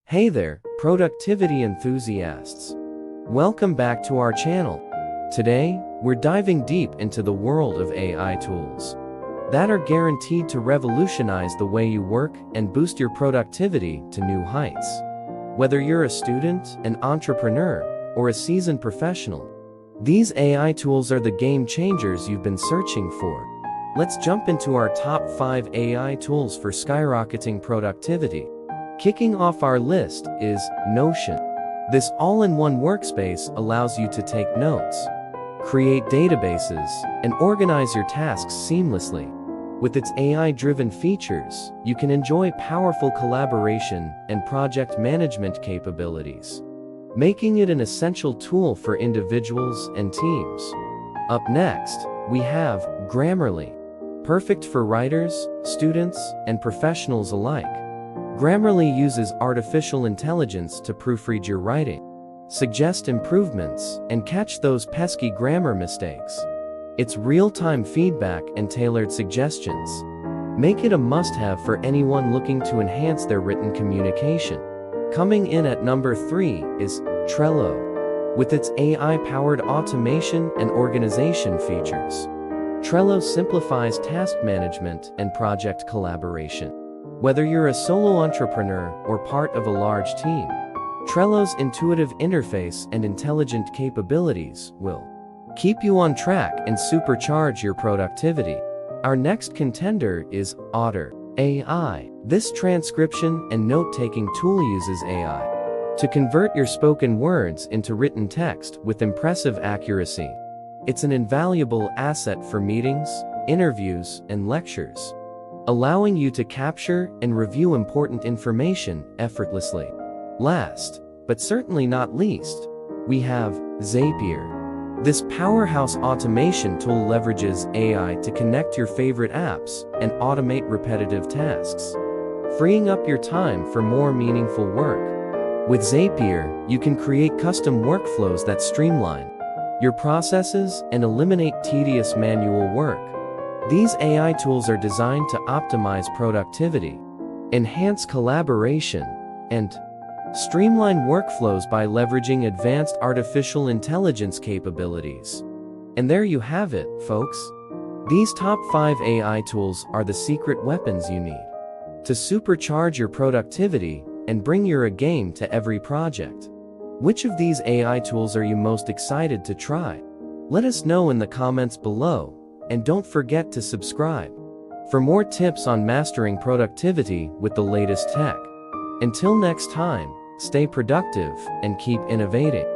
Hey there, productivity enthusiasts. Welcome back to our channel. Today, we're diving deep into the world of AI tools that are guaranteed to revolutionize the way you work and boost your productivity to new heights. Whether you're a student, an entrepreneur, or a seasoned professional, these AI tools are the game changers you've been searching for. Let's jump into our top 5 AI tools for skyrocketing productivity. Kicking off our list is Notion. This all-in-one workspace allows you to take notes, create databases, and organize your tasks seamlessly. With its AI-driven features, you can enjoy powerful collaboration and project management capabilities, making it an essential tool for individuals and teams. Up next, we have Grammarly. Perfect for writers, students, and professionals alike. Grammarly uses artificial intelligence to proofread your writing, suggest improvements, and catch those pesky grammar mistakes. Its real-time feedback and tailored suggestions make it a must-have for anyone looking to enhance their written communication. Coming in at number 3 is Trello. With its AI-powered automation and organization features, Trello simplifies task management and project collaboration. Whether you're a solo entrepreneur or part of a large team, Trello's intuitive interface and intelligent capabilities will keep you on track and supercharge your productivity. Our next contender is Otter AI. This transcription and note-taking tool uses AI to convert your spoken words into written text with impressive accuracy. It's an invaluable asset for meetings, interviews, and lectures, allowing you to capture and review important information effortlessly. Last, but certainly not least, we have Zapier. This powerhouse automation tool leverages AI to connect your favorite apps and automate repetitive tasks, freeing up your time for more meaningful work. With Zapier, you can create custom workflows that streamline your processes and eliminate tedious manual work. These AI tools are designed to optimize productivity, enhance collaboration, and streamline workflows by leveraging advanced artificial intelligence capabilities. And there you have it, folks. These top 5 AI tools are the secret weapons you need to supercharge your productivity and bring your A game to every project. Which of these AI tools are you most excited to try? Let us know in the comments below. And don't forget to subscribe for more tips on mastering productivity with the latest tech. Until next time, stay productive and keep innovating.